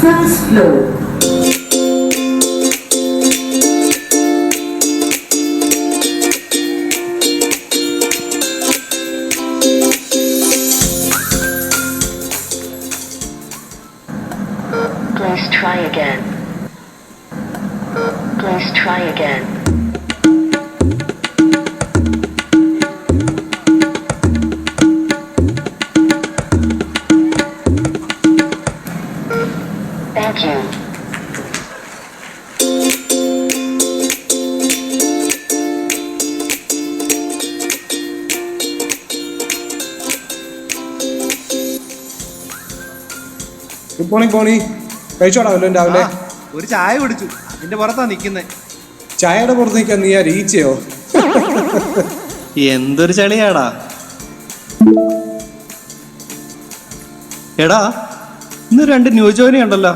first floor. Please try again. Please try again. Thank you. Good morning പോണി. കഴിച്ചോടാവല്ലോ രാവിലെ? ഒരു ചായ കുടിച്ചു, അതിന്റെ പുറത്താ നിക്കുന്നേ. ചായയുടെ പുറത്ത് നിൽക്കാൻ നീ ആ റീച്ചയോ? എന്തൊരു ചളിയാടാ. എടാ, ഇന്ന് 2 ന്യൂ ജോയിനി ഉണ്ടല്ലോ.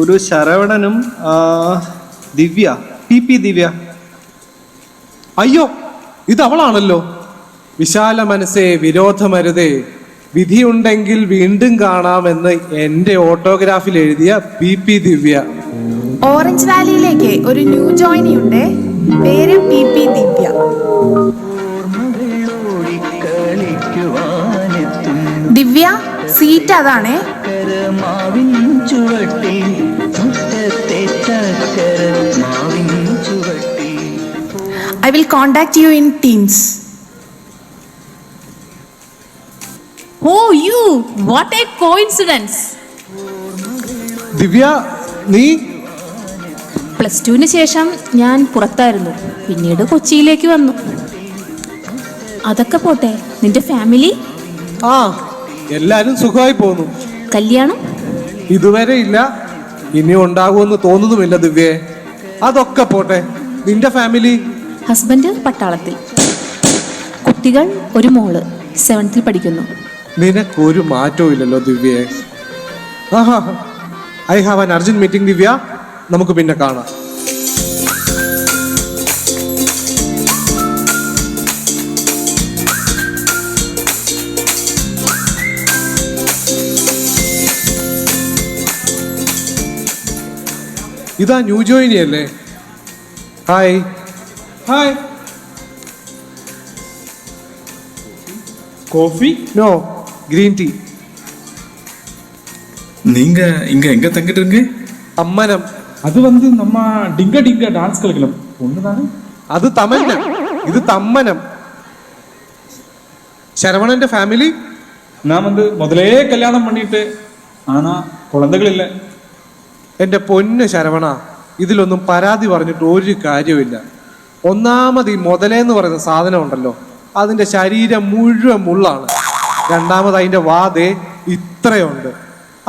ഒരു ശരവണനും ദിവ്യ, PP ദിവ്യ. അയ്യോ, ഇത് അവളാണല്ലോ. വിശാല മനസ്സേ വിരോധമരുതേ, വിധിയുണ്ടെങ്കിൽ വീണ്ടും കാണാമെന്ന് എൻ്റെ ഓട്ടോഗ്രാഫിൽ എഴുതിയ PP ദിവ്യ. ഓറഞ്ച് വാലിയിലേക്ക് ഒരു ന്യൂ ജോയിനി ഉണ്ട്, പേര് PP ദിവ്യ. ദിവ്യ, സീറ്റ് അതാണ്. I will contact you in Teams. Oh, you! What a coincidence! ദിവ്യ, നീ? +2 ശേഷം ഞാൻ പുറത്തായിരുന്നു, പിന്നീട് കൊച്ചിയിലേക്ക് വന്നു. അതൊക്കെ പോട്ടെ, നിന്റെ ഫാമിലി? ആ, എല്ലാരും സുഖമായി പോന്നു. കല്യാണം ഇതുവരെ ഇല്ല, ഇനി ഉണ്ടാകുമെന്ന് തോന്നുന്നുമില്ല ദിവ്യേ. അതൊക്കെ പോട്ടെ, നിന്റെ ഫാമിലി? ഹസ്ബൻഡ് പട്ടാളത്തിൽ, കുട്ടികൾ, ഒരു മോള് 7th പഠിക്കുന്നു. നിനക്കൊരു മാറ്റവും ഇല്ലല്ലോ ദിവ്യേ. ആഹാ, I have an urgent meeting Divya, നമുക്ക് പിന്നെ കാണാം. ഇതാ ന്യൂ ജോയിനി അല്ലേ? Hi. Hi. Coffee? No, green tea. நீங்க இங்க எங்க தங்கிட்டு இருங்க? அம்மனம். அது வந்து நம்ம டிங்க டிங்க டான்ஸ் கலக்கலாம் ஒண்ணுதானே? அது தமன்னம், இது தம்மனம். ശരവണന്റെ ഫാമിലി? நான் வந்து முதலே கல்யாணம் பண்ணிட்டு ஆனா குழந்தைகள் இல்ல. എൻ്റെ പൊന്ന് ശരവണ, ഇതിലൊന്നും പരാതി പറഞ്ഞിട്ട് ഒരു കാര്യമില്ല. ഒന്നാമത് ഈ മുതലേന്ന് പറയുന്ന സാധനം ഉണ്ടല്ലോ, അതിൻ്റെ ശരീരം മുഴുവൻ മുള്ളാണ്. രണ്ടാമത് അതിൻ്റെ വാതേ ഇത്രയുണ്ട്,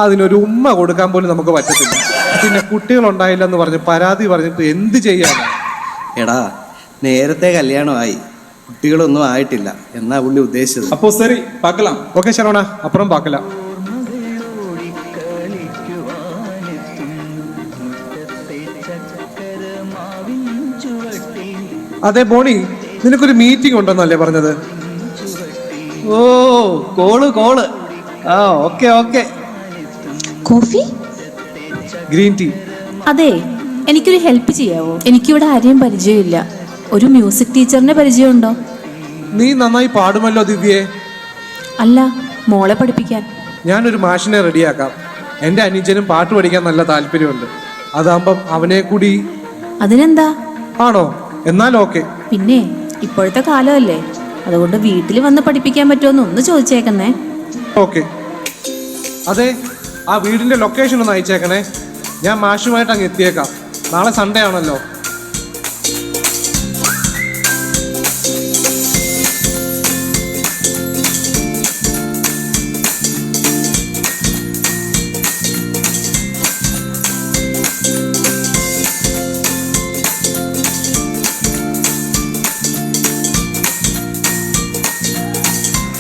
അതിനൊരു ഉമ്മ കൊടുക്കാൻ പോലും നമുക്ക് പറ്റത്തില്ല. പിന്നെ കുട്ടികളുണ്ടായില്ലെന്ന് പറഞ്ഞ് പരാതി പറഞ്ഞിട്ട് എന്ത് ചെയ്യാനാണ്? എടാ, നേരത്തെ കല്യാണമായി, കുട്ടികളൊന്നും ആയിട്ടില്ല എന്നാ പുള്ളി ഉദ്ദേശിച്ചത്. அப்போ சரி பார்க்கலாம். ഓക്കെ ശരവണ, അപ്പുറം പാക്കല. അതെ ബോണി, നിനക്കൊരു മീറ്റിംഗ് ഉണ്ടെന്നല്ലേ പറഞ്ഞത്? ഓ, കോള്. ആ, okay okay. Coffee? Green tea. അതെ, എനിക്കൊരു ഹെൽപ്പ് ചെയ്യാവോ? എനിക്കിവിടെ ആരെയും പരിചയമില്ല. ഒരു മ്യൂസിക് ടീച്ചറിന്റെ പരിചയമുണ്ടോ? നീ നന്നായി പാടുമല്ലോ ദിവ്യേ. അല്ല, മോളെ പഠിപ്പിക്കാൻ. ഞാനൊരു മാഷിനെ റെഡിയാക്കാം. എൻ്റെ അനുജനും പാട്ട് പഠിക്കാൻ നല്ല താല്പര്യമുണ്ട്. അതാകുമ്പം അവനെ കൂടി. അതിനെന്താ? ആണോ? എന്നാൽ ഓക്കെ. പിന്നെ ഇപ്പോഴത്തെ കാലമല്ലേ, അതുകൊണ്ട് വീട്ടിൽ വന്ന് പഠിപ്പിക്കാൻ പറ്റുമെന്ന് ഒന്ന് ചോദിച്ചേക്കുന്നേ. ഓക്കെ. അതെ, ആ വീടിൻ്റെ ലൊക്കേഷൻ ഒന്ന് അയച്ചേക്കണേ. ഞാൻ മാഷുമായിട്ട് അങ്ങ് എത്തിയേക്കാം. നാളെ സൺഡേ ആണല്ലോ.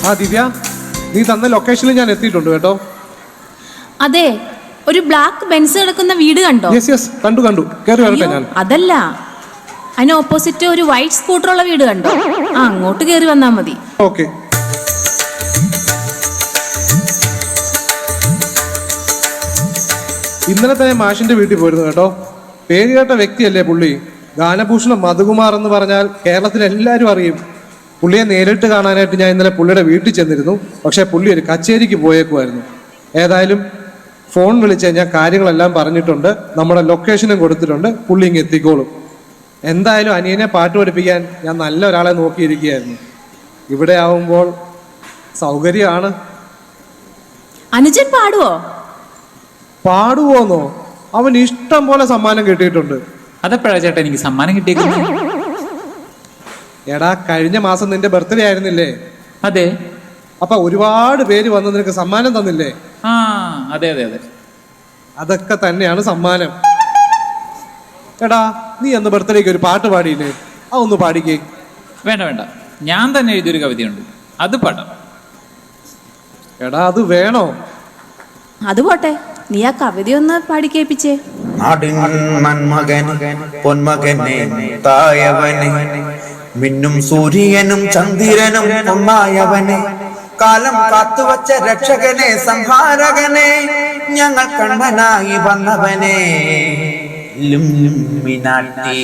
ആ ദിവ്യ, നീ തന്ന ലൊക്കേഷനിൽ ഞാൻ എത്തിയിട്ടുണ്ട് കേട്ടോ. അതെ, ഒരു ബ്ലാക്ക് ബെൻസ് കിടക്കുന്ന വീട് കണ്ടോ? യെസ്, കണ്ടു. കയറി വരട്ടെ ഞാൻ? അതല്ല, അതിന് ഓപ്പോസിറ്റ് ഒരു വൈറ്റ് സ്കൂട്ടർ ഉള്ള വീട് കണ്ടോ? അങ്ങോട്ട് കയറി വന്നാ മതി. ഓക്കെ. ഇന്നലെ തന്നെ മാഷിന്റെ വീട്ടിൽ പോയിരുന്നു കേട്ടോ. പേര് കേട്ട വ്യക്തിയല്ലേ പുള്ളി. ഗാനഭൂഷണം മധുകുമാർ എന്ന് പറഞ്ഞാൽ കേരളത്തിൽ എല്ലാവരും അറിയും. പുള്ളിയെ നേരിട്ട് കാണാനായിട്ട് ഞാൻ ഇന്നലെ പുള്ളിയുടെ വീട്ടിൽ ചെന്നിരുന്നു. പക്ഷേ പുള്ളി ഒരു കച്ചേരിക്ക് പോയേക്കുമായിരുന്നു. ഏതായാലും ഫോൺ വിളിച്ച് ഞാൻ കാര്യങ്ങളെല്ലാം പറഞ്ഞിട്ടുണ്ട്, നമ്മുടെ ലൊക്കേഷനും കൊടുത്തിട്ടുണ്ട്. പുള്ളി ഇങ്ങ് എത്തിക്കോളും. എന്തായാലും അനിയനെ പാട്ട് പഠിപ്പിക്കാൻ ഞാൻ നല്ല ഒരാളെ നോക്കിയിരിക്കുകയായിരുന്നു. ഇവിടെ ആവുമ്പോൾ സൗകര്യമാണ്. അനുജൻ പാടുവോ? പാടുവോന്നോ? അവൻ ഇഷ്ടം പോലെ സമ്മാനം കിട്ടിയിട്ടുണ്ട്. അതെപ്പോഴാ ചേട്ടാ എനിക്ക് സമ്മാനം കിട്ടിയേക്കുന്നത്? എടാ, കഴിഞ്ഞ മാസം നിന്റെ ബർത്ത്ഡേ ആയിരുന്നില്ലേ? അതെ. അപ്പൊ ഒരുപാട് പേര് വന്ന് നിനക്ക് സമ്മാനം തന്നില്ലേ? ആ അതെ അതെ അതെ. അതൊക്കെ തന്നെയാണ് സമ്മാനം. എടാ, നീ അന്ന് ബർത്ത്ഡേക്ക് ഒരു പാട്ട് പാടിയില്ലേ? അതൊന്ന് പാടിക്കേ. വേണ്ട വേണ്ട, ഞാൻ തന്നെ എഴുതിയൊരു കവിതയുണ്ട്, അത് പാടാം. എടാ, അത് വേണോ? അത് പോട്ടെ, നീ ആ കവിത ഒന്ന് പാടിക്കേപ്പിച്ചേ. നാടിൻ മന്മകൻ പൊന്മകനെ തായവനെ, മിന്നും സൂര്യനും ചന്ദ്രനും ഒന്നായവനെ, കാലം കാത്തുവച്ച രക്ഷകനെ സംഹാരകനെ, ഞങ്ങൾ കണ്ണനായി വന്നവനെ ലുമിനാട്ടി.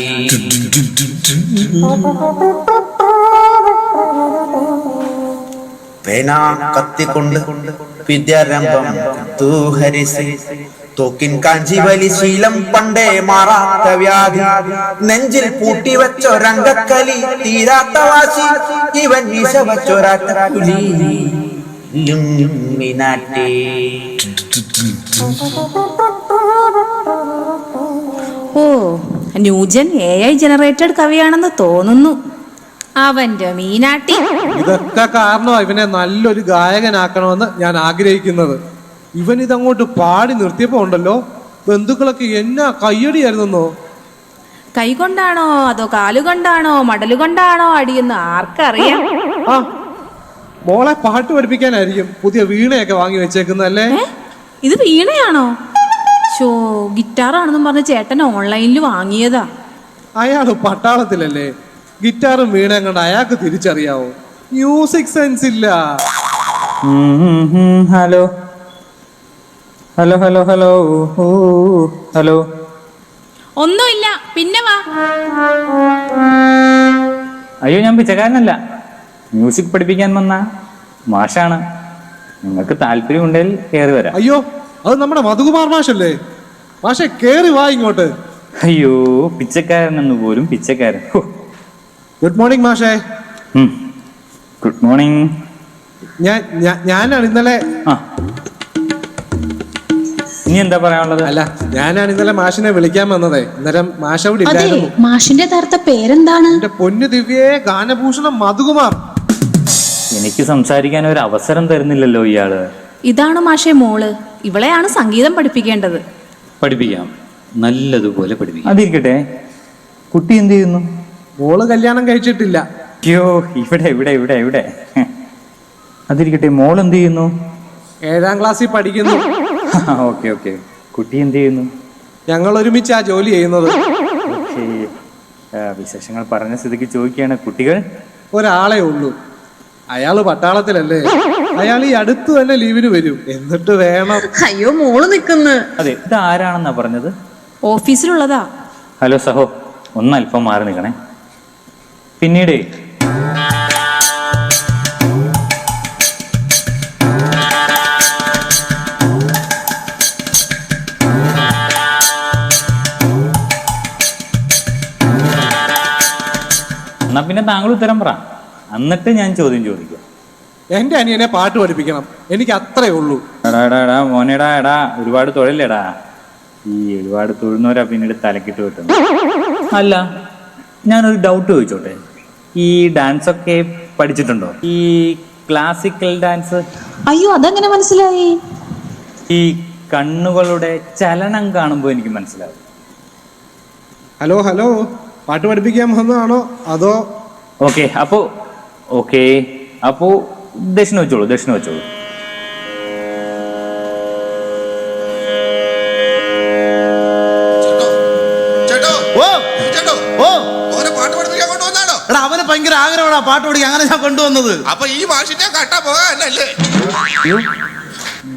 പേന കത്തിക്കൊണ്ട് വിദ്യാരംഭം തൂഹരിസി, തോക്കിൻ കാഞ്ചിവലി ശീലം പണ്ടേ മാറാത്ത വ്യാധി, നെഞ്ചിൽ പൂട്ടിവച്ചൊരംഗക്കലി തീരാത്ത വാശി, ഇവൻ വീശ വച്ചൊരാറ്റ പുലി ലുമിനാട്ടി. ഓ, ന്യൂജൻ AI ജനറേറ്റഡ് കവിയാണെന്ന് തോന്നുന്നു. അവന്റെ മീനാട്ടി. ഇതൊക്കെ കാരണമാണ് ഇവനെ നല്ലൊരു ഗായകനാക്കണമെന്ന് ഞാൻ ആഗ്രഹിക്കുന്നത്. ഇവൻ ഇതങ്ങോട്ട് പാടി നിർത്തിയപ്പോ ഉണ്ടല്ലോ, ബന്ധുക്കളൊക്കെ എന്നാ കയ്യടിയായിരുന്നോ. കൈകൊണ്ടാണോ അതോ കാലുകൊണ്ടാണോ മടലുകൊണ്ടാണോ അടിയെന്ന് ആർക്കറിയാം. ആ, മോളെ പാട്ട് പഠിപ്പിക്കാനായിരിക്കും പുതിയ വീണയൊക്കെ വാങ്ങി വെച്ചേക്കുന്നല്ലേ? ഇത് വീണയാണോ? ഷോ, ഗിറ്റാറാണെന്നും പറഞ്ഞ് ചേട്ടൻ ഓൺലൈനിൽ വാങ്ങിയതാ. അയാള് പട്ടാളത്തിലല്ലേ, ഗിറ്റാറും വീണയും കണ്ട് അയാൾക്ക് തിരിച്ചറിയാവോ? മ്യൂസിക് സെൻസ് ഇല്ല. Hello hello hello hello hello. ഒന്നുമില്ല, പിന്നെ വാ. അയ്യോ, ഞാൻ പിച്ചക്കാരനല്ല, മ്യൂസിക് പഠിപ്പിക്കാൻ വന്ന മാഷാണ്. നിങ്ങൾക്ക് താല്പര്യം ഉണ്ടെങ്കിൽ കയറി വരാം. അയ്യോ, അത് നമ്മുടെ മധുകുമാർ മാഷല്ലേ? മാഷെ, കേറി വാ ഇങ്ങോട്ട്. അയ്യോ, പിച്ചക്കാരനെന്ന് പോലും പിച്ചക്കാരൻ. ഗുഡ് മോർണിംഗ് മാഷേ. Good morning. ഞാനാണ് ഇന്നലെ. ആ, ഇനി എന്താ പറയാനുള്ളത്? അല്ല, ഞാനാണ് ഇന്നലെ മാഷിനെ വിളിക്കാൻ വന്നതേ. അന്നേരം മാഷ അവിടെ അതെ, ഇല്ലായിരുന്നു. മാഷിന്റെ യഥാർത്ഥ പേരെന്താണ്? എന്റെ പൊന്നു ദിവ്യേ, ഗാനഭൂഷണം മധുകുമാർ. എനിക്ക് സംസാരിക്കാൻ ഒരു അവസരം തരുന്നില്ലല്ലോ ഇയാള്. ഇതാണ് മാഷേ മോള്. ഇവളെയാണ് സംഗീതം പഠിപ്പിക്കേണ്ടത്. പഠിപ്പിക്കാം, നല്ലതുപോലെ പഠിപ്പിക്കാം. അതിരിക്കട്ടെ, കുട്ടി എന്ത് ചെയ്യുന്നു? മോള് കല്യാണം കഴിച്ചിട്ടില്ല. അയ്യോ, ഇവിടെ ഇവിടെ ഇവിടെ ഇവിടെ. അതിരിക്കട്ടെ, മോൾ എന്ത് ചെയ്യുന്നു? 7ാം ക്ലാസ്സിൽ പഠിക്കുന്നു. Okay okay. കുട്ടി എന്ത് ചെയ്യുന്നു? ഞങ്ങൾ ഒരുമിച്ചാ ജോലി ചെയ്യുന്നത്. ഓക്കെ, വിശേഷങ്ങൾ പറഞ്ഞ സ്ഥിതിക്ക് ചോദിക്കുകയാണ്, കുട്ടികൾ? ഒരാളെ ഉള്ളൂ. അയാള് പട്ടാളത്തിലല്ലേ. അയാൾ ഈ അടുത്ത് തന്നെ ലീവിന് വരും. എന്നിട്ട് വേണം. അയ്യോ, മോള് നിക്കുന്നു. അതെ, ഇത് ആരാണെന്നാ പറഞ്ഞത്? ഓഫീസിലുള്ളതാ. ഹലോ സഹോ, ഒന്ന് അല്പം മാറി നിൽക്കണേ. പിന്നീട് എന്നാ പിന്നെ താങ്കൾ ഉത്തരം പറ, എന്നിട്ട് ഞാൻ ചോദ്യം ചോദിക്കാം. എന്റെ അനിയനെ പാട്ട് പഠിപ്പിക്കണം, എനിക്ക് അത്രേ ഉള്ളൂ. എടാ എടാ എടാ മോനെടാ, എടാ ഒരുപാട് തൊഴിലെടാ. ഈ ഒരുപാട് തൊഴുന്നവരാ പിന്നീട് തലക്കിട്ട് കിട്ടുന്നു. അല്ല, ഞാനൊരു ഡൗട്ട് ചോദിച്ചോട്ടെ, ഈ ഡാൻസ് ഒക്കെ പഠിച്ചിട്ടുണ്ടോ? ഈ ക്ലാസിക്കൽ ഡാൻസ്? അയ്യോ, അതെങ്ങനെ മനസ്സിലായി? ഈ കണ്ണുകളുടെ ചലനം കാണുമ്പോൾ എനിക്ക് മനസ്സിലാവും. ഹലോ ഹലോ, പാട്ട് പഠിപ്പിക്കാൻ വന്നതാണോ അതോ? ഓക്കെ, അപ്പോ ദക്ഷിണ വെച്ചോളൂ. എടാ, അവന് ഭയങ്കര ആഗ്രഹമാണ് പാട്ട് പഠിക്കാൻ, അങ്ങനെ ഞാൻ കൊണ്ടുവന്നത്. അപ്പൊ ഈ മാഷിനെ കട്ടാ പോകാനല്ലേ?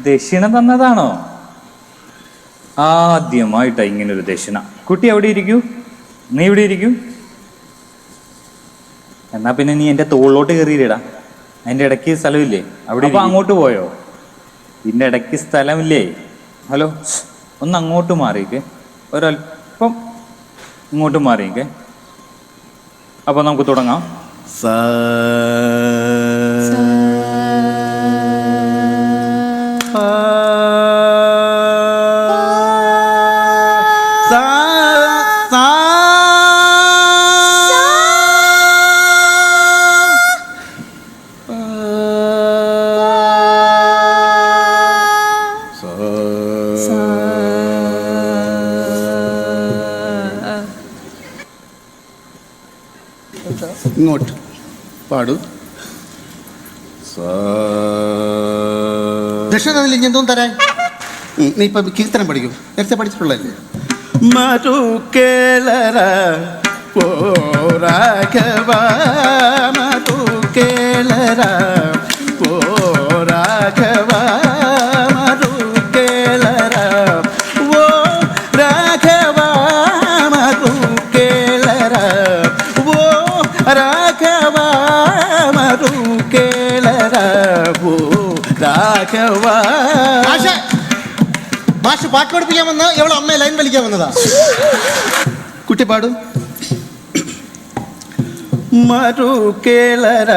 ദക്ഷിണ തന്നതാണോ? ആദ്യമായിട്ടാ ഇങ്ങനൊരു ദക്ഷിണ. കുട്ടി അവിടെ ഇരിക്കൂ, നീ ഇവിടെ ഇരിക്കൂ. എന്നാ പിന്നെ നീ എൻ്റെ തോളിലോട്ട് കയറിയിടാ. അതിൻ്റെ ഇടയ്ക്ക് സ്ഥലമില്ലേ അവിടെ? അപ്പോൾ അങ്ങോട്ട് പോയോ? ഇതിൻ്റെ ഇടയ്ക്ക് സ്ഥലമില്ലേ? ഹലോ, ഒന്ന് അങ്ങോട്ട് മാറിയിക്കേ, ഒരല്പം ഇങ്ങോട്ട് മാറിയിക്കേ. അപ്പോൾ നമുക്ക് തുടങ്ങാം. ഇങ്ങോട്ട് പാടൂ. ദക്ഷിണ ഇനി എന്തോന്നും തരാൻ? നീ ഇപ്പൊ കീർത്തനം പഠിക്കും, നേരത്തെ പഠിച്ചിട്ടുള്ളല്ലേ? മരു കേളര ഓ രാഘവ, മരു കേളര ഓ രാഘവ, മരു കേളര ഓ രാഘവ, മരു കേളര ഓ രാഘവ, മരു കേളര ഓ രാഘവ. മാഷ് പാട്ട് പഠിപ്പിക്കാൻ വന്ന എവളെ അമ്മയെ ലൈൻ വലിക്കാൻ വന്നതാ. കുട്ടി പാടും. മരു കേളര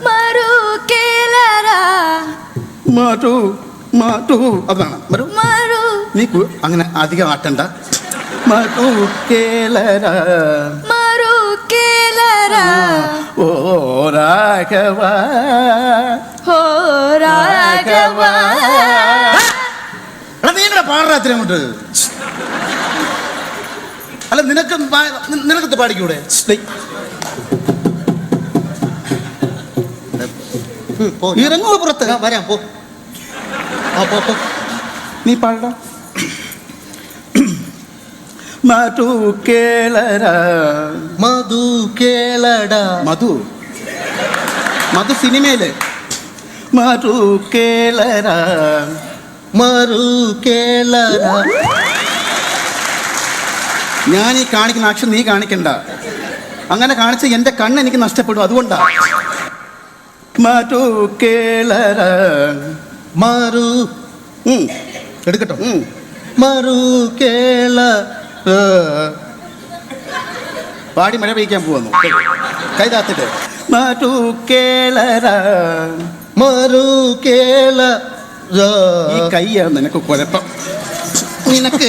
മറു കേളര മരു മരു അതാണ് മരു. മറു നീ അങ്ങനെ അധികം ആട്ടണ്ട. മരു കേളര മറു കേളര ഓ രാഘവ ഹോ രാഘവ. എടാ നീ ഇങ്ങനെ പാടാ അത്ര അങ്ങോട്ട്. അല്ല നിനക്കത് പാടിക്കൂടെ? ഇറങ്ങുമോ പുറത്ത്? വരാം, പോ. നീ പാട. മധു കേളര മധു കേളട. മധു മധു സിനിമയില് മധു കേളര മറു കേളര. ഞാൻ ഈ കാണിക്കുന്ന ആക്ഷൻ നീ കാണിക്കണ്ട. അങ്ങനെ കാണിച്ച് എന്റെ കണ്ണ് എനിക്ക് നഷ്ടപ്പെടും, അതുകൊണ്ടാ. മധു കേളര മറു എടുക്കട്ടോ. മറു കേള പാടി മഴ പെയ്ക്കാൻ പോവാന്നു കൈതാത്തിട്ട്. മധു കേളര മറു കേള. ഈ കൈയാണ് നിനക്ക് കുഴപ്പം. നിനക്ക്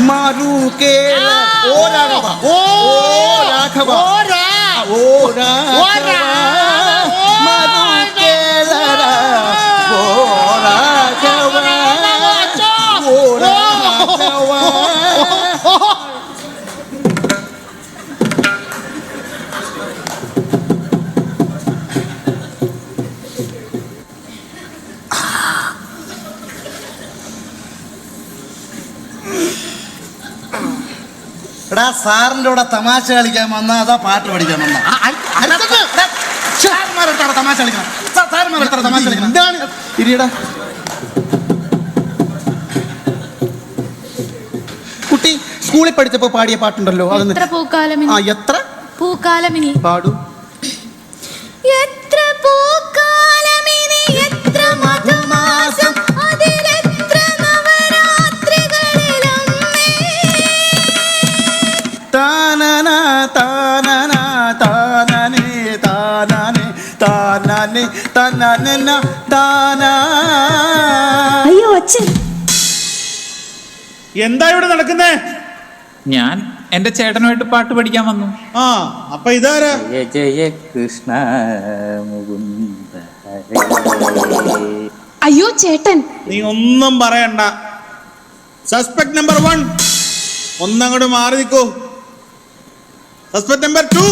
മറു കേള ഓ രാഘവ ഓ രാഘവ ഓ രാഘവ മറു കേളര ഓ രാഘവ ഓ രാഘവ. എടാ സാറിന്റെ കൂടെ തമാശ കളിക്കാൻ വന്ന അതാ പാട്ട് പഠിക്കാൻ വന്ന? തമാശ കളിക്കണം. തമാശ കളിക്കണം. എന്താണ് ഇരിയടാ. കുട്ടി സ്കൂളിൽ പഠിച്ചപ്പോ പാടിയ പാട്ടുണ്ടല്ലോ, അതൊന്ന്. എത്ര പൂക്കാലമിനി. ആ എത്ര പൂക്കാലമിനി പാടൂ. എത്ര പൂക്കാലമിനി എത്ര മധുമാസം അതിലെത്ര നവരാത്രികളിലൊന്നേ. താനന താനന താനനെ താനനെ താനനെ താനന താന. അയ്യോ അച്ഛൻ, എന്താ ഇവിടെ നടക്കുന്നേ? ഞാൻ എൻ്റെ ചേട്ടനുമായിട്ട് പാട്ട് പഠിക്കാൻ വന്നു. ആ അപ്പൊ ഇതാരാ? ജയ ജയ കൃഷ്ണ മുകുന്ദ ഹരേ. അയ്യോ ചേട്ടൻ. നീ ഒന്നും പറയണ്ട. സസ്പെക്ട് നമ്പർ 1 ഒന്നങ്ങോട്ട് മാറി നിൽക്കൂ. സസ്പെക്ട് നമ്പർ 2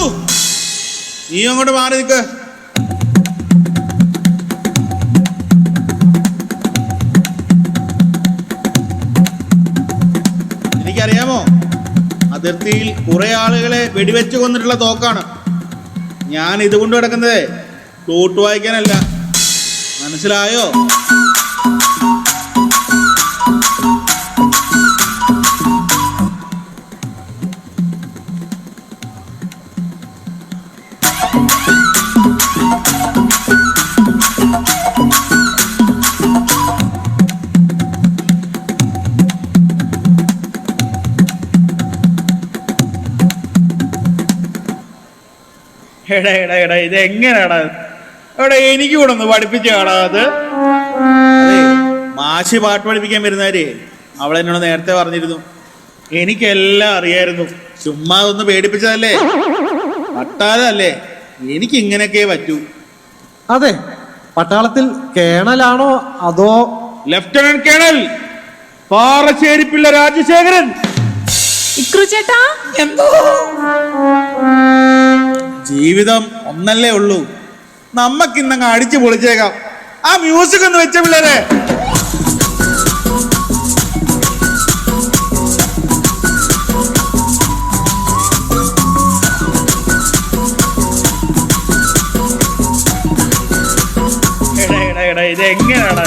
നീ അങ്ങോട്ട് മാറി നിൽക്ക്. എനിക്കറിയാമോ, അതിർത്തിയിൽ കുറെ ആളുകളെ വെടിവെച്ച് കൊന്നിട്ടുള്ള തോക്കാണ്. ഞാൻ ഇതുകൊണ്ട് കിടക്കുന്നത് ഫ്ലൂട്ട് വായിക്കാനല്ല, മനസ്സിലായോ? എടാ എടാ എടാ ഇത് എങ്ങനെയാടാ എടാ എനിക്ക് കൂടെ ഒന്ന് പഠിപ്പിച്ചു കാണാ അത്. അതെ, മാഷി പാട്ട് പഠിപ്പിക്കാൻ വരുന്നവരെ അവളെന്നോട് നേരത്തെ പറഞ്ഞിരുന്നു. എനിക്കെല്ലാം അറിയായിരുന്നു, ചുമ്മാ ഒന്ന് പേടിപ്പിച്ചതല്ലേ, പട്ടാളല്ലേ, എനിക്ക് ഇങ്ങനെയൊക്കെ പറ്റൂ. അതെ, പട്ടാളത്തിൽ കേണലാണോ അതോ? Lieutenant colonel Parasseri Pillai Rajasekharan. ഇക്രു ചേട്ടാ, ജീവിതം ഒന്നല്ലേ ഉള്ളൂ, നമ്മക്കിന്നങ്ങ് അടിച്ചു പൊളിച്ചേക്കാം. ആ മ്യൂസിക് ഒന്ന് വെച്ച പിള്ളേരെ. എടാ എടാ എടാ ഇത് എങ്ങനെയാടാ?